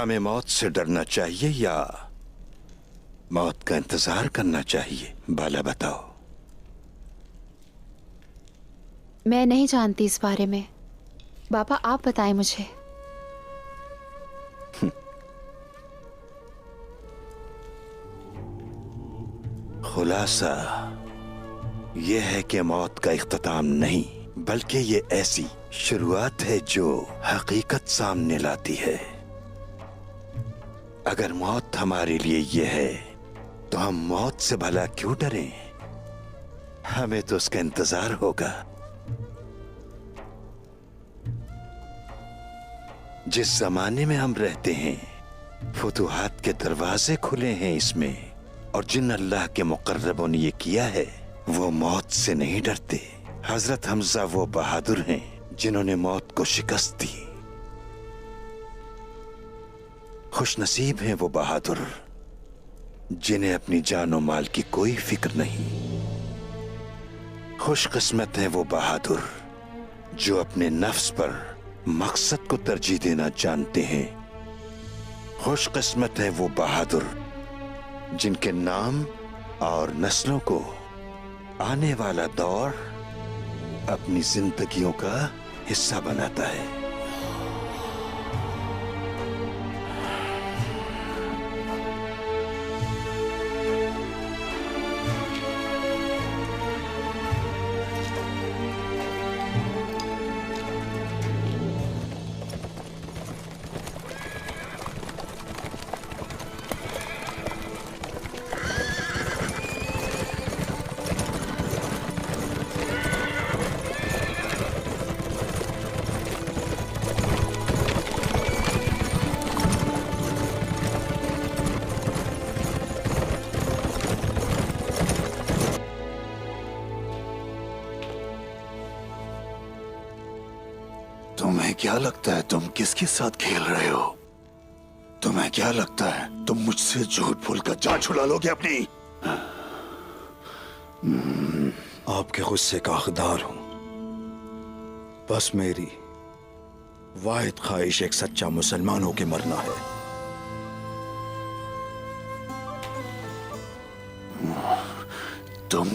हमें मौत से डरना चाहिए या मौत का इंतजार करना चाहिए? बाला बताओ। मैं नहीं जानती इस बारे में। बाबा आप बताएं मुझे। खुलासा यह है कि मौत का इख्तिताम नहीं, बल्कि ये ऐसी शुरुआत है जो हकीकत सामने लाती है। अगर मौत हमारे लिए ये है तो हम मौत से भला क्यों डरें? हमें तो उसका इंतजार होगा। जिस जमाने में हम रहते हैं, फुतूहात के दरवाजे खुले हैं इसमें, और जिन अल्लाह के मुकर्रबों ने ये किया है वो मौत से नहीं डरते। हजरत हमजा वो बहादुर हैं जिन्होंने मौत को शिकस्त दी। खुशनसीब हैं वो बहादुर जिन्हें अपनी जानो माल की कोई फिक्र नहीं। खुशकिस्मत हैं वो बहादुर जो अपने नफ्स पर मकसद को तरजीह देना जानते हैं। खुशकिस्मत है वो बहादुर जिनके नाम और नस्लों को आने वाला दौर अपनी जिंदगियों का हिस्सा बनाता है। तुम्हें क्या लगता है तुम किसके साथ खेल रहे हो? तुम्हें क्या लगता है तुम मुझसे झूठ बोलकर जान छुड़ा लोगे अपनी? आपके गुस्से का हकदार हूं। बस मेरी वाहिद ख्वाहिश एक सच्चा मुसलमान होकर मरना है। तुम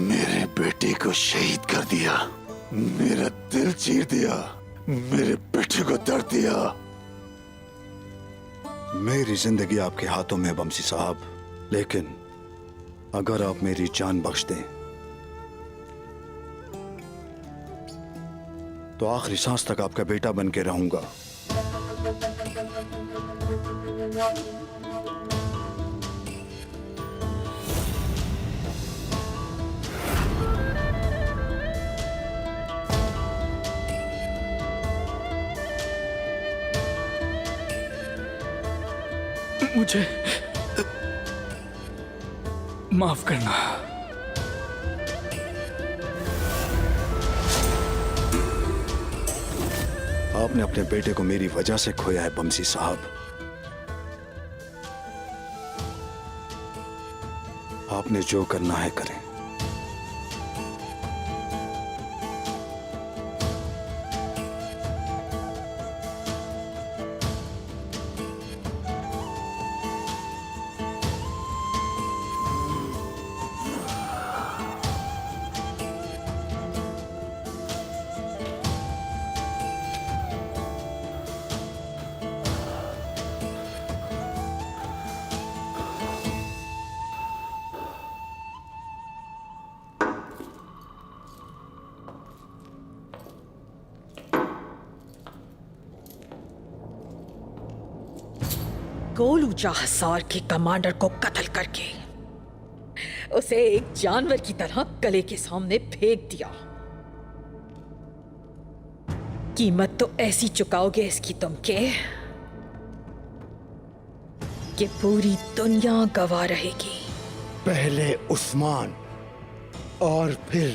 मेरे बेटे को शहीद कर दिया, मेरा दिल चीर दिया, मेरे बेटे को दर्द दिया। मेरी जिंदगी आपके हाथों में बमसी साहब, लेकिन अगर आप मेरी जान बख्श दें तो आखिरी सांस तक आपका बेटा बन के रहूंगा। मुझे माफ करना। आपने अपने बेटे को मेरी वजह से खोया है बमसी साहब। आपने जो करना है करें। गोलूजा हसार के कमांडर को कत्ल करके उसे एक जानवर की तरह कले के सामने फेंक दिया। कीमत तो ऐसी चुकाओगे इसकी तुम कि पूरी दुनिया गवाह रहेगी। पहले उस्मान और फिर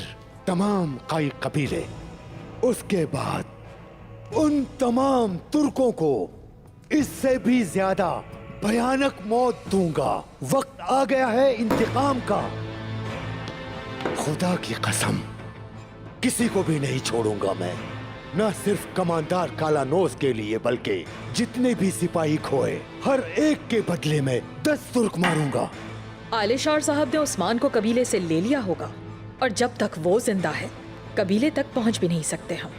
तमाम काई कबीले, उसके बाद उन तमाम तुर्कों को इससे भी ज्यादा भयानक मौत दूंगा। वक्त आ गया है इंतकाम का। खुदा की कसम किसी को भी नहीं छोड़ूंगा मैं। न सिर्फ कमांडर कालानोस के लिए बल्कि जितने भी सिपाही खोए हर एक के बदले में 10 तुर्क मारूंगा। आलिशार साहब ने उस्मान को कबीले से ले लिया होगा और जब तक वो जिंदा है कबीले तक पहुंच भी नहीं सकते हम।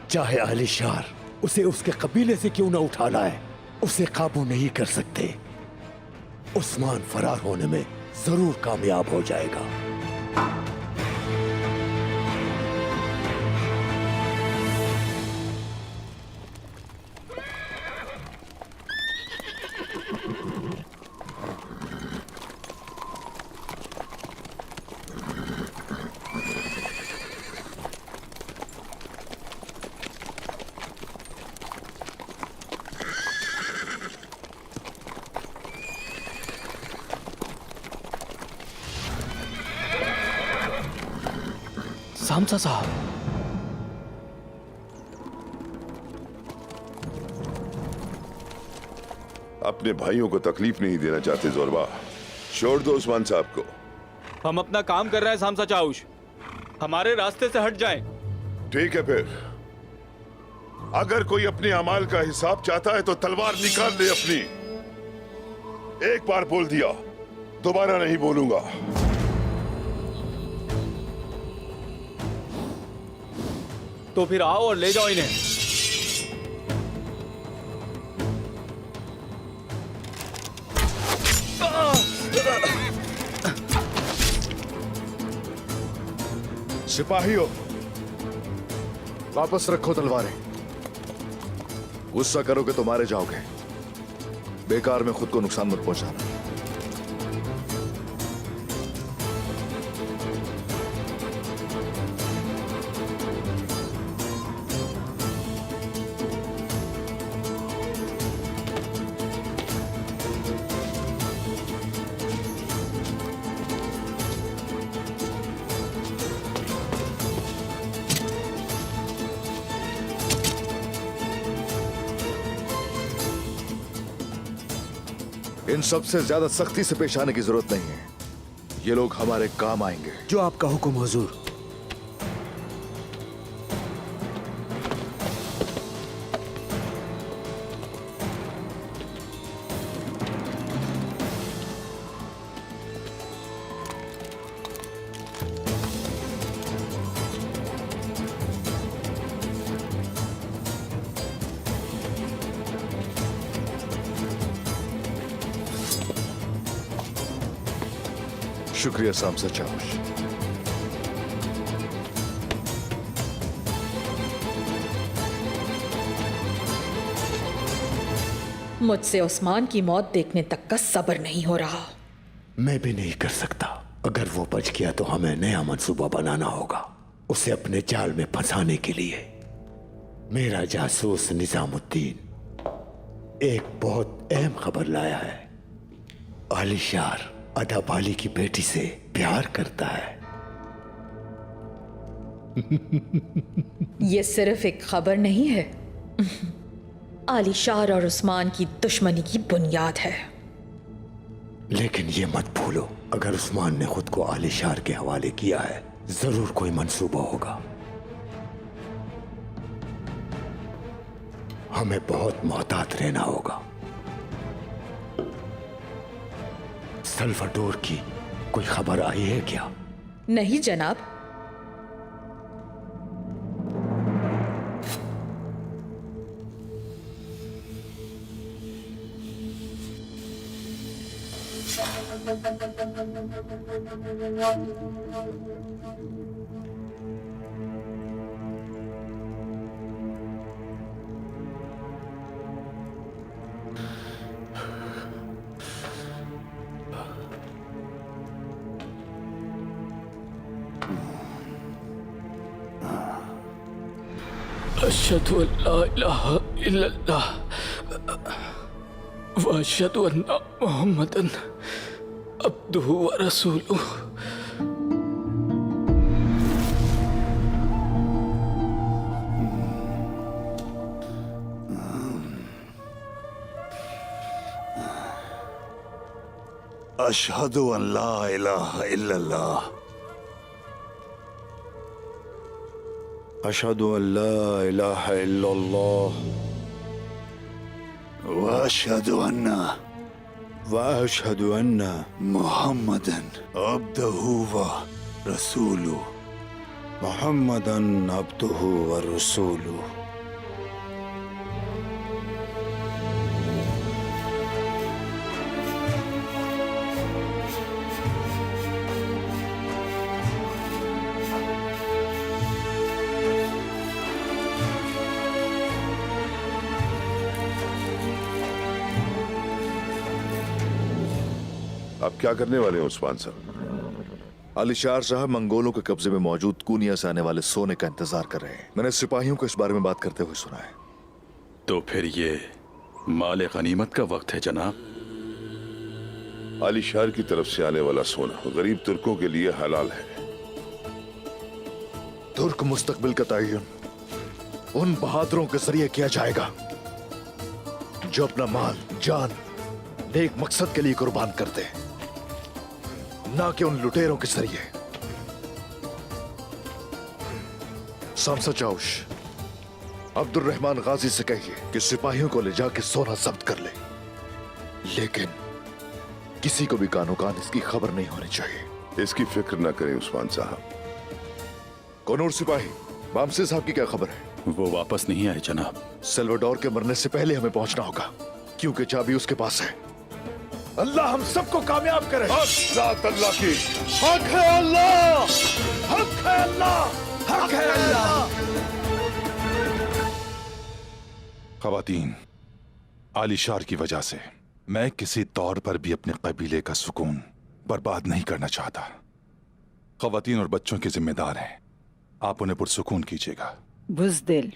चाहे आलिशार उसे उसके कबीले से क्यों न उठा लाए, उसे काबू नहीं कर सकते। उस्मान फरार होने में जरूर कामयाब हो जाएगा। सामसा साहब, अपने भाइयों को तकलीफ नहीं देना चाहते जोरबा। छोड़ दो उस्मान साहब को। हम अपना काम कर रहे हैं सामसा चाउश, हमारे रास्ते से हट जाएं। ठीक है फिर, अगर कोई अपने अमाल का हिसाब चाहता है तो तलवार निकाल ले अपनी। एक बार बोल दिया, दोबारा नहीं बोलूंगा। तो फिर आओ और ले जाओ इन्हें। सिपाहियों, वापस रखो तलवारें। गुस्सा करोगे तो मारे जाओगे। बेकार में खुद को नुकसान मत पहुंचाना। इन सबसे ज्यादा सख्ती से पेश आने की जरूरत नहीं है। ये लोग हमारे काम आएंगे। जो आपका हुक्म हुजूर। शुक्रिया सामसा चाउश। मुझसे उस्मान की मौत देखने तक का सब्र नहीं हो रहा। मैं भी नहीं कर सकता। अगर वो बच गया तो हमें नया मंसूबा बनाना होगा, उसे अपने जाल में फंसाने के लिए। मेरा जासूस निजामुद्दीन एक बहुत अहम खबर लाया है। आलिशार अदाबाली की बेटी से प्यार करता है। ये सिर्फ एक खबर नहीं है, आलिशार और उस्मान की दुश्मनी की बुनियाद है। लेकिन ये मत भूलो, अगर उस्मान ने खुद को आलिशार के हवाले किया है, जरूर कोई मंसूबा होगा। हमें बहुत मोहतात रहना होगा। सल्वाडोर की कोई खबर आई है क्या? नहीं जनाब। अशहदु अल्ला इलाहा इल्लल्लाह व अशहदु अन्ना मुहम्मदन अब्दुहु व रसूलुहु। अशहदु अल्ला इलाहा इल्लल्लाह अशहदु अल्ला इलाहा इल्लल्लाह वाशहदु अन्ना व अशहदु अन्ना मुहम्मदन अब्दुहु व रसूलुहु। मुहम्मदन अब्दुहु व रसूलुहु। आप क्या करने वाले हैं उस्मान साहब? अलीशार साहब मंगोलों के कब्जे में मौजूद कूनिया से आने वाले सोने का इंतजार कर रहे हैं। मैंने सिपाहियों को इस बारे में बात करते हुए सुना है। तो फिर ये माल गनीमत का वक्त है जनाब। आलिशार की तरफ से आने वाला सोना गरीब तुर्कों के लिए हलाल है। तुर्क मुस्तकबिल का तयन उन बहादुरों के जरिए किया जाएगा जो अपना माल जान नेक मकसद के लिए कुर्बान करते हैं, ना कि उन लुटेरों के जरिए। सामसा चाउश, अब्दुल रहमान गाजी से कहिए कि सिपाहियों को ले जाके सोना जब्त कर ले, लेकिन किसी को भी कानो कान इसकी खबर नहीं होनी चाहिए। इसकी फिक्र न करें उस्मान साहब। कौनूर सिपाही, बामसे साहब की क्या खबर है? वो वापस नहीं आए जनाब। सेल्वाडोर के मरने से पहले हमें पहुंचना होगा, क्योंकि चाबी उसके पास है। अल्लाह हम सबको कामयाब करे। जात अल्लाह की। हक है अल्लाह, हक है अल्लाह, हक है अल्लाह। खवातीन, आलिशार की वजह से मैं किसी तौर पर भी अपने कबीले का सुकून बर्बाद नहीं करना चाहता। खवातीन और बच्चों के जिम्मेदार हैं, आप उन्हें पुरसुकून कीजिएगा। बुज़दिल,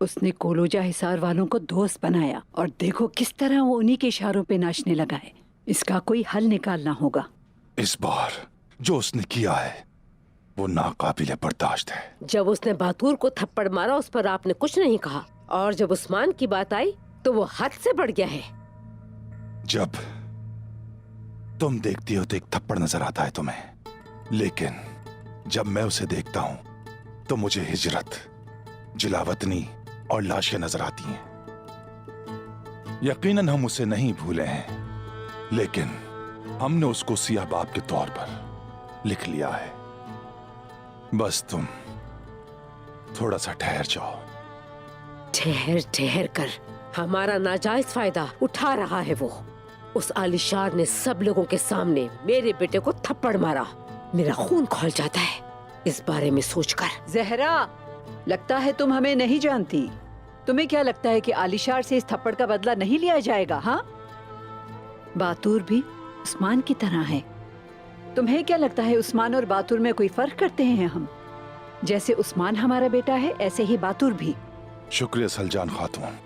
उसने कोलोजा हिसार वालों को दोस्त बनाया और देखो किस तरह वो उन्हीं के इशारों पे नाचने लगा है। इसका कोई हल निकालना होगा। इस बार जो उसने किया है वो नाकाबिले बर्दाश्त है। जब उसने बातूर को थप्पड़ मारा उस पर आपने कुछ नहीं कहा, और जब उस्मान की बात आई तो वो हद से बढ़ गया है। जब तुम देखती हो तो एक थप्पड़ नजर आता है तुम्हें, लेकिन जब मैं उसे देखता हूं तो मुझे हिजरत, जिलावतनी और लाशें नजर आती हैं। यकीनन हम उसे नहीं भूले हैं, लेकिन हमने उसको सियाह बाप के तौर पर लिख लिया है। बस तुम थोड़ा सा ठहर जाओ। ठहर ठहर कर हमारा नाजायज फायदा उठा रहा है वो। उस आलिशार ने सब लोगों के सामने मेरे बेटे को थप्पड़ मारा। मेरा खून खौल जाता है इस बारे में सोचकर। जहरा, लगता है तुम हमें नहीं जानती। तुम्हें क्या लगता है कि आलिशार से इस थप्पड़ का बदला नहीं लिया जाएगा? हाँ, बातूर भी उस्मान की तरह है। तुम्हें क्या लगता है उस्मान और बातूर में कोई फर्क करते हैं हम? जैसे उस्मान हमारा बेटा है, ऐसे ही बातूर भी। शुक्रिया सलजान खातून,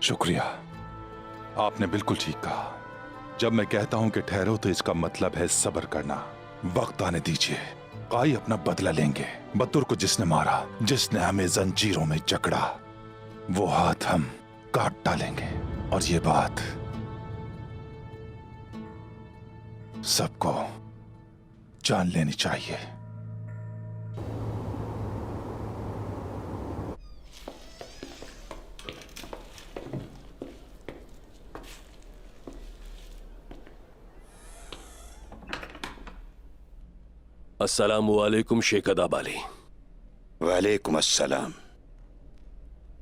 शुक्रिया। आपने बिल्कुल ठीक कहा। जब मैं कहता हूं कि ठहरो तो इसका मतलब है सब्र करना। वक्त आने दीजिए, काई अपना बदला लेंगे। बतूर को जिसने मारा, जिसने हमें जंजीरों में जकड़ा, वो हाथ हम काट डालेंगे। और ये बात सबको जान लेनी चाहिए। अस्सलामु अलैकुम शेख अदाबाली। वालेकुम अस्सलाम।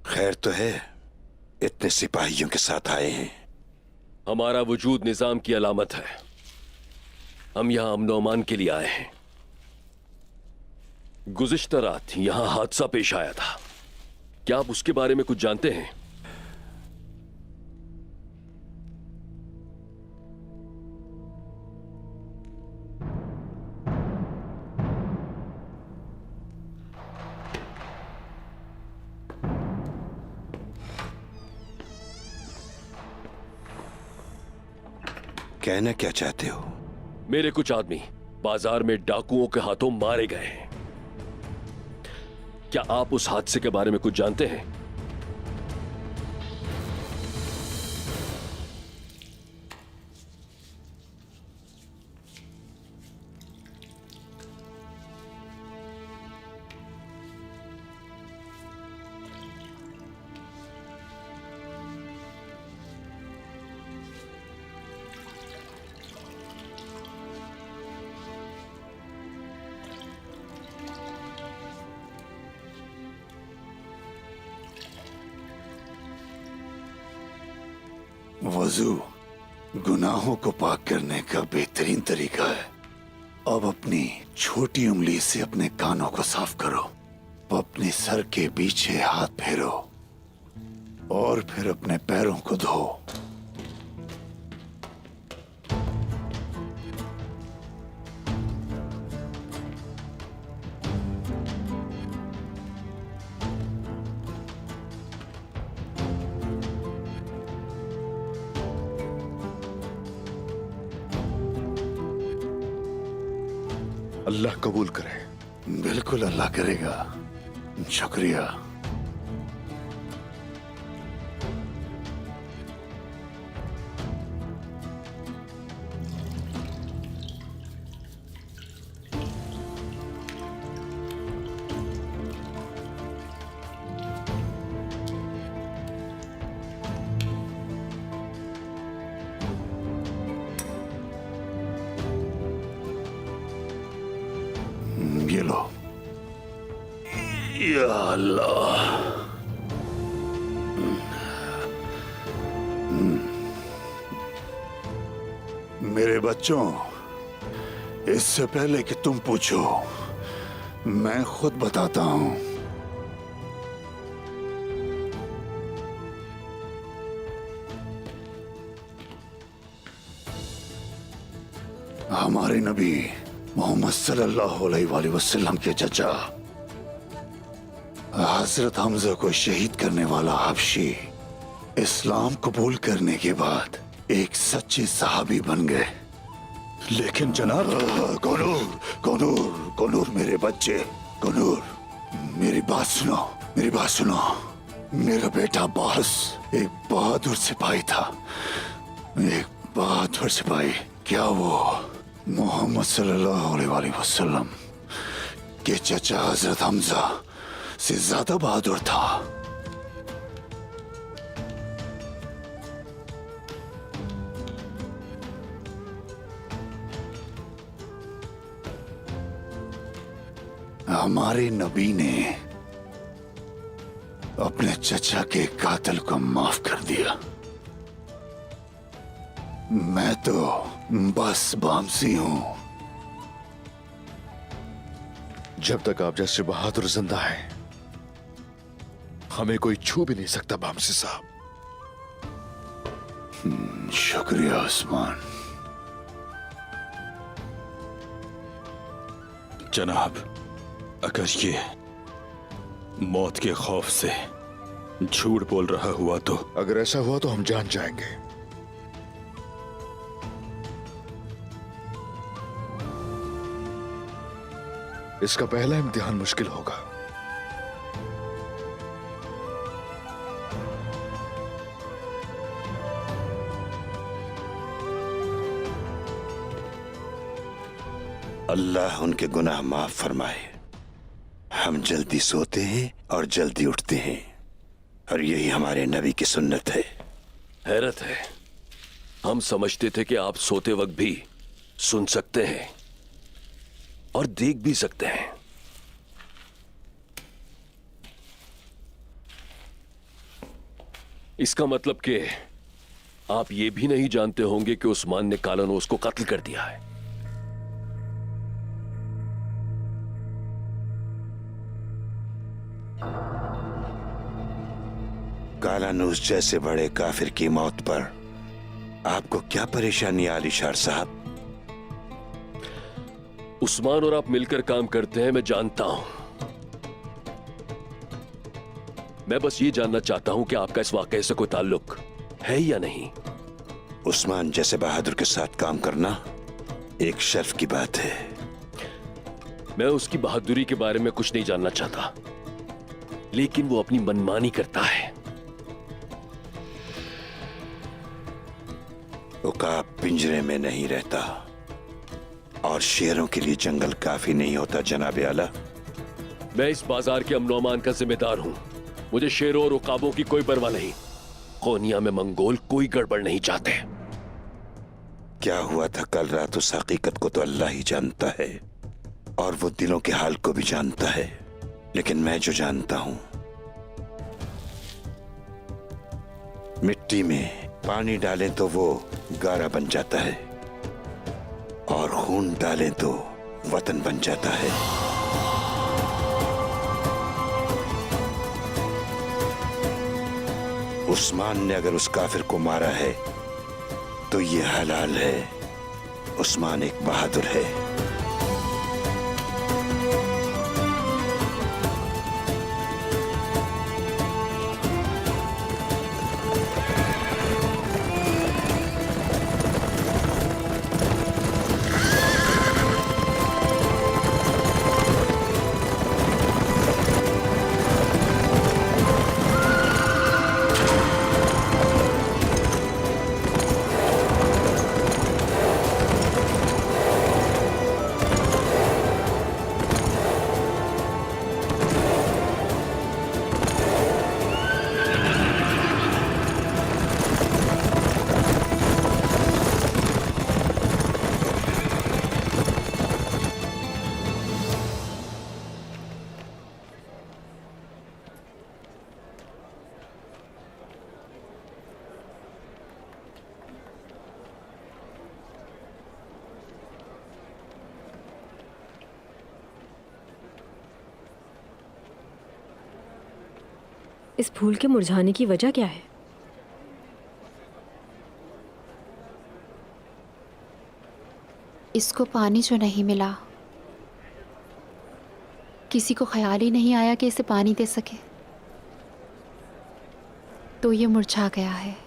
खैर तो है, इतने सिपाहियों के साथ आए हैं। हमारा वजूद निजाम की अलामत है। हम यहाँ अमन अमान के लिए आए हैं। गुज़िश्ता रात यहाँ हादसा पेश आया था। क्या आप उसके बारे में कुछ जानते हैं? कहना क्या चाहते हो? मेरे कुछ आदमी बाजार में डाकुओं के हाथों मारे गए हैं। क्या आप उस हादसे के बारे में कुछ जानते हैं? वजू गुनाहों को पाक करने का बेहतरीन तरीका है। अब अपनी छोटी उंगली से अपने कानों को साफ करो, अपने सर के पीछे हाथ फेरो और फिर अपने पैरों को धो। अल्लाह कबूल करे। बिल्कुल अल्लाह करेगा। शुक्रिया। ये लो। या अल्लाह। मेरे बच्चों, इससे पहले कि तुम पूछो, मैं खुद बताता हूं। हमारे नबी मोहम्मद सल्लल्लाहु अलैहि वसल्लम के चचा हजरत हमजा को शहीद करने वाला हबशी इस्लाम कबूल करने के बाद एक सच्चे सहाबी बन गए। लेकिन जनाब, कौनूर मेरे बच्चे, कौनूर मेरी बात सुनो, मेरी बात सुनो। मेरा बेटा बास एक बहादुर सिपाही था, एक बहादुर सिपाही। क्या वो मोहम्मद सल्लल्लाहु अलैहि वसल्लम के चचा हजरत हमजा से ज्यादा बहादुर था? हमारे नबी ने अपने चचा के कातिल को माफ कर दिया। मैं तो बस बामसी हूं। जब तक आप जैसे बहादुर जिंदा है, हमें कोई छू भी नहीं सकता बामसी साहब। शुक्रिया उस्मान। जनाब, अगर ये मौत के खौफ से झूठ बोल रहा हुआ तो? अगर ऐसा हुआ तो हम जान जाएंगे। इसका पहला इम्तिहान मुश्किल होगा। अल्लाह उनके गुनाह माफ फरमाए। हम जल्दी सोते हैं और जल्दी उठते हैं, और यही हमारे नबी की सुन्नत है। हैरत है, हम समझते थे कि आप सोते वक्त भी सुन सकते हैं और देख भी सकते हैं। इसका मतलब कि आप ये भी नहीं जानते होंगे कि उस्मान ने कालानूस को कत्ल कर दिया है। कालानूस जैसे बड़े काफिर की मौत पर आपको क्या परेशानी आलिशार साहब? उस्मान और आप मिलकर काम करते हैं, मैं जानता हूं। मैं बस ये जानना चाहता हूं कि आपका इस वाकये से कोई ताल्लुक है या नहीं। उस्मान जैसे बहादुर के साथ काम करना एक शर्फ की बात है। मैं उसकी बहादुरी के बारे में कुछ नहीं जानना चाहता, लेकिन वो अपनी मनमानी करता है। उकाब पिंजरे में नहीं रहता और शेरों के लिए जंगल काफी नहीं होता जनाब आला। मैं इस बाजार के अमन अमान का जिम्मेदार हूं। मुझे शेरों और उकाबों की कोई परवाह नहीं। कोनिया में मंगोल कोई गड़बड़ नहीं चाहते। क्या हुआ था कल रात, उस हकीकत को तो अल्लाह ही जानता है, और वो दिलों के हाल को भी जानता है। लेकिन मैं जो जानता हूं, मिट्टी में पानी डालें तो वो गारा बन जाता है और खून डालें तो वतन बन जाता है। उस्मान ने अगर उस काफिर को मारा है तो ये हलाल है। उस्मान एक बहादुर है। इस फूल के मुरझाने की वजह क्या है? इसको पानी जो नहीं मिला, किसी को ख्याल ही नहीं आया कि इसे पानी दे सके, तो ये मुरझा गया है।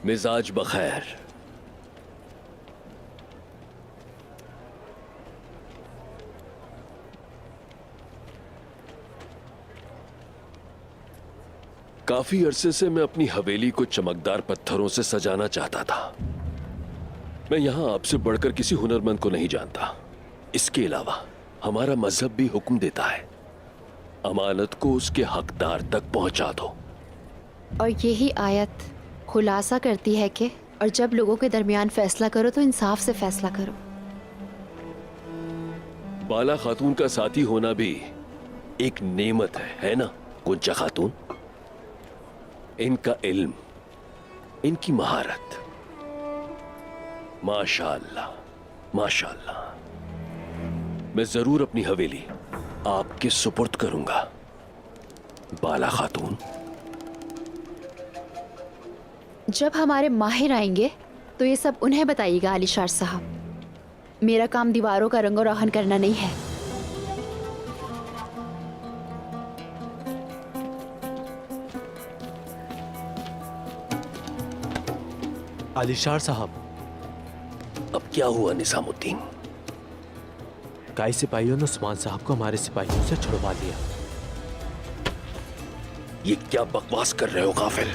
मिजाज बखैर। काफी अरसे से मैं अपनी हवेली को चमकदार पत्थरों से सजाना चाहता था। मैं यहां आपसे बढ़कर किसी हुनरमंद को नहीं जानता। इसके अलावा हमारा मजहब भी हुक्म देता है, अमानत को उसके हकदार तक पहुंचा दो। और यही आयत खुलासा करती है कि और जब लोगों के दरमियान फैसला करो तो इंसाफ से फैसला करो। बाला खातून का साथी होना भी एक नेमत है ना गुंजा खातून? इनका इल्म, इनकी महारत, माशाअल्लाह माशाअल्लाह। मैं जरूर अपनी हवेली आपके सुपुर्द करूंगा बाला खातून। जब हमारे माहिर आएंगे तो ये सब उन्हें बताइएगा आलिशार साहब। मेरा काम दीवारों का रंग रोगन करना नहीं है। आलिशार साहब, अब क्या हुआ निजामुद्दीन? काई सिपाहियों ने उस्मान साहब को हमारे सिपाहियों से छुड़वा लिया। ये क्या बकवास कर रहे हो काफिल?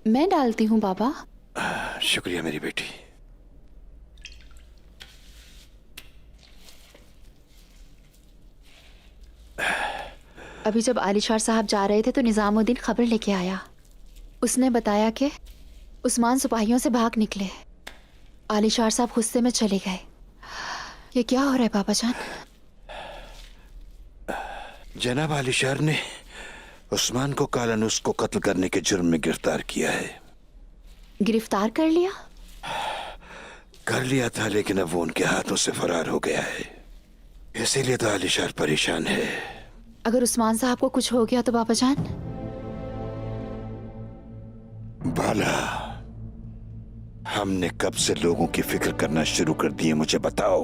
मैं डालती हूँ बाबा। शुक्रिया मेरी बेटी। अभी जब आलिशार साहब जा रहे थे तो निजामुद्दीन खबर लेके आया। उसने बताया कि उस्मान सिपाहियों से भाग निकले। आलिशार साहब गुस्से में चले गए। ये क्या हो रहा है बाबा जान? जनाब आलिशार ने उस्मान को कालानुस को कत्ल करने के जुर्म में गिरफ्तार किया है। गिरफ्तार कर लिया? कर लिया था, लेकिन अब वो उनके हाथों से फरार हो गया है। इसीलिए तो आलिशार परेशान है। अगर उस्मान साहब को कुछ हो गया तो बाबा जान? बाला, हमने कब से लोगों की फिक्र करना शुरू कर दी है, मुझे बताओ।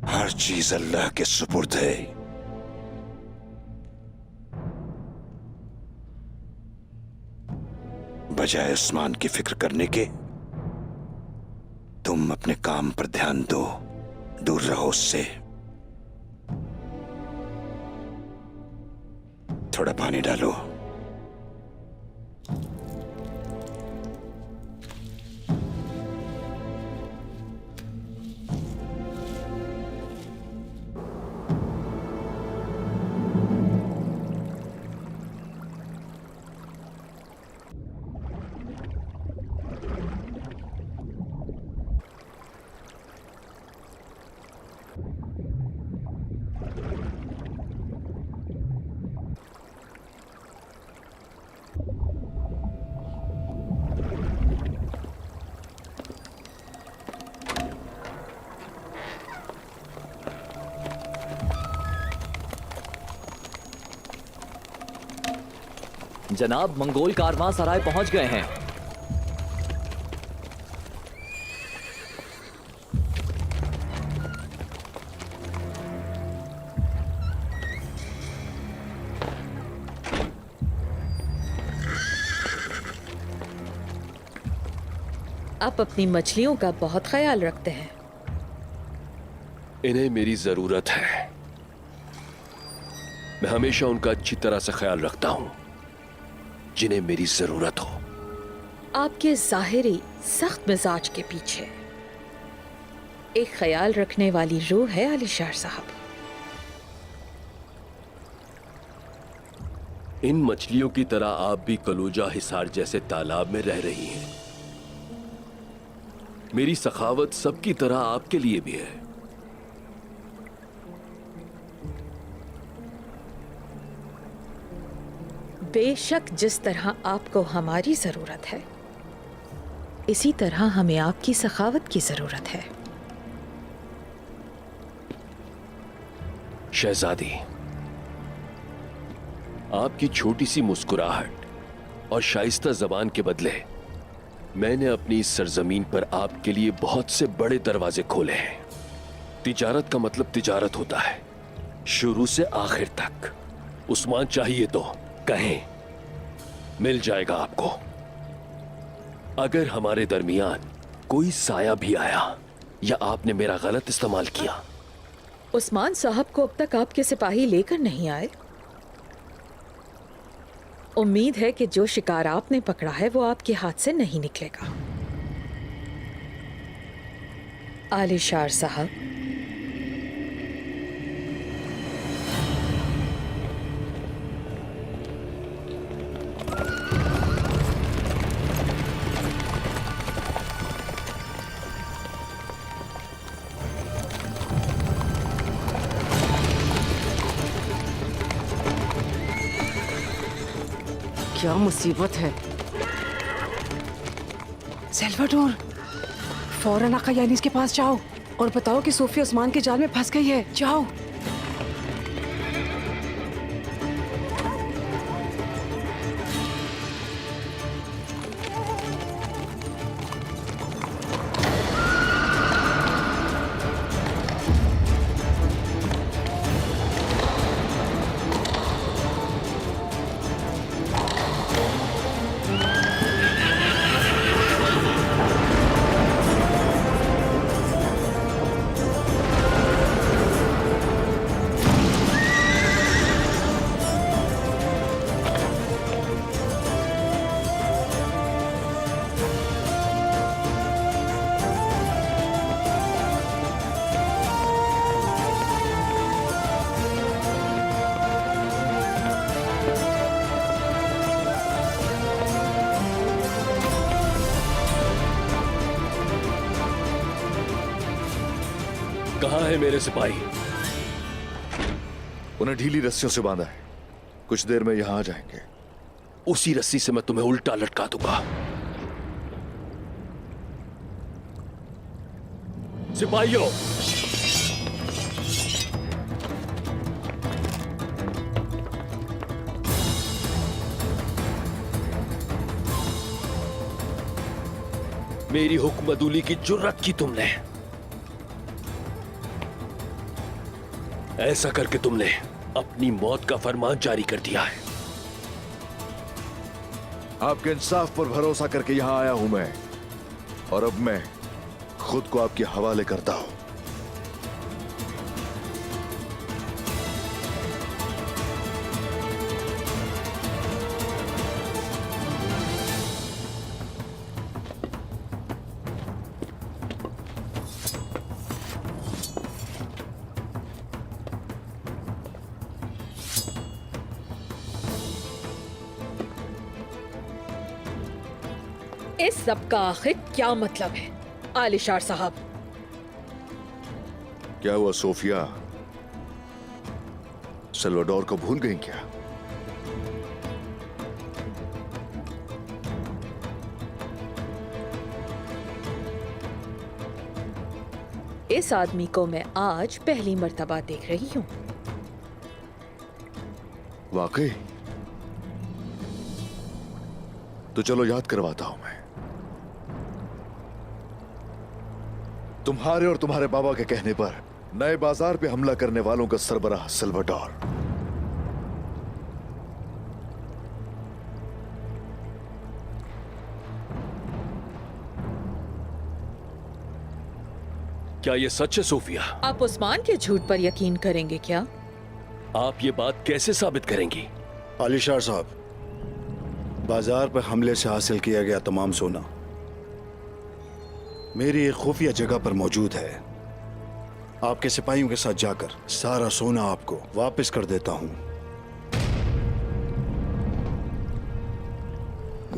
हर चीज अल्लाह के सुपुर्द है। बजाय उस्मान की फिक्र करने के तुम अपने काम पर ध्यान दो, दूर रहो उससे। थोड़ा पानी डालो। जनाब, मंगोल कारवां सराय पहुंच गए हैं। आप अपनी मछलियों का बहुत ख्याल रखते हैं। इन्हें मेरी जरूरत है। मैं हमेशा उनका अच्छी तरह से ख्याल रखता हूं जिन्हें मेरी जरूरत हो। आपके जाहिरी सख्त मिजाज के पीछे एक ख्याल रखने वाली रूह है आलिशार साहब। इन मछलियों की तरह आप भी कलूजा हिसार जैसे तालाब में रह रही हैं। मेरी सखावत सबकी तरह आपके लिए भी है। बेशक जिस तरह आपको हमारी जरूरत है, इसी तरह हमें आपकी सखावत की जरूरत है। शहजादी, आपकी छोटी सी मुस्कुराहट और शाइस्ता जबान के बदले मैंने अपनी इस सरजमीन पर आपके लिए बहुत से बड़े दरवाजे खोले हैं। तिजारत का मतलब तिजारत होता है, शुरू से आखिर तक। उस्मान चाहिए तो कहें, मिल जाएगा आपको। अगर हमारे दरमियान कोई साया भी आया या आपने मेरा गलत इस्तेमाल किया। उस्मान साहब को अब तक आपके सिपाही लेकर नहीं आए। उम्मीद है कि जो शिकार आपने पकड़ा है वो आपके हाथ से नहीं निकलेगा। आलिशार साहब, क्या मुसीबत है। सेल्वाडोर, फौरन आका यानीस के पास जाओ और बताओ कि सोफिया उस्मान के जाल में फंस गई है। जाओ। कहाँ है मेरे सिपाही? उन्हें ढीली रस्सियों से बांधा है, कुछ देर में यहां आ जाएंगे। उसी रस्सी से मैं तुम्हें उल्टा लटका दूंगा। सिपाहियों, मेरी हुक्मदुली की जुर्रत की तुमने। ऐसा करके तुमने अपनी मौत का फरमान जारी कर दिया है। आपके इंसाफ पर भरोसा करके यहां आया हूं मैं, और अब मैं खुद को आपके हवाले करता हूं। इस सब का आखिर क्या मतलब है आलिशार साहब? क्या हुआ सोफिया, सल्वाडोर को भूल गई क्या? इस आदमी को मैं आज पहली मर्तबा देख रही हूँ। वाकई? तो चलो याद करवाता हूं मैं। तुम्हारे और तुम्हारे बाबा के कहने पर नए बाजार पे हमला करने वालों का सरबराह सल्वाडोर। क्या ये सच है सोफिया? आप उस्मान के झूठ पर यकीन करेंगे क्या? आप ये बात कैसे साबित करेंगी? आलिशार साहब, बाजार पर हमले से हासिल किया गया तमाम सोना मेरी एक खुफिया जगह पर मौजूद है। आपके सिपाहियों के साथ जाकर सारा सोना आपको वापस कर देता हूं।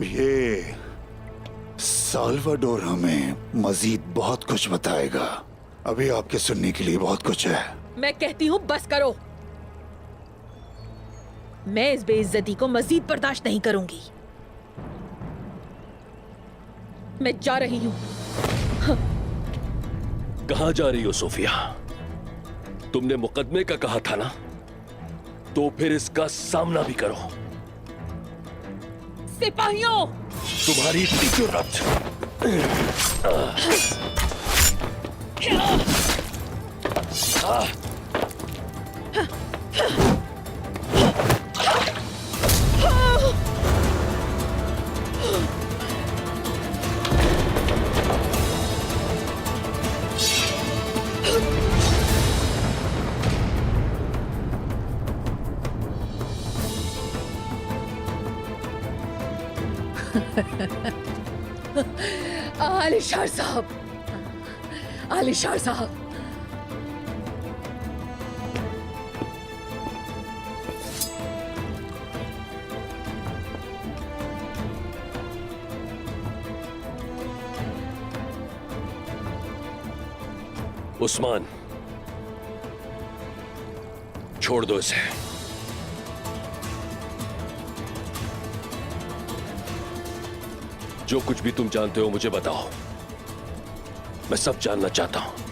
ये साल्वाडोर हमें मजीद बहुत कुछ बताएगा। अभी आपके सुनने के लिए बहुत कुछ है। मैं कहती हूँ बस करो। मैं इस बेइज्जती को मजीद बर्दाश्त नहीं करूंगी। मैं जा रही हूँ। कहां जा रही हो सोफिया? तुमने मुकदमे का कहा था ना, तो फिर इसका सामना भी करो। सिपाहियों! तुम्हारी इतनी जुर्रत! आलिशार साहब, आलिशार साहब, उस्मान, छोड़ दो इसे। जो कुछ भी तुम जानते हो मुझे बताओ, मैं सब जानना चाहता हूं।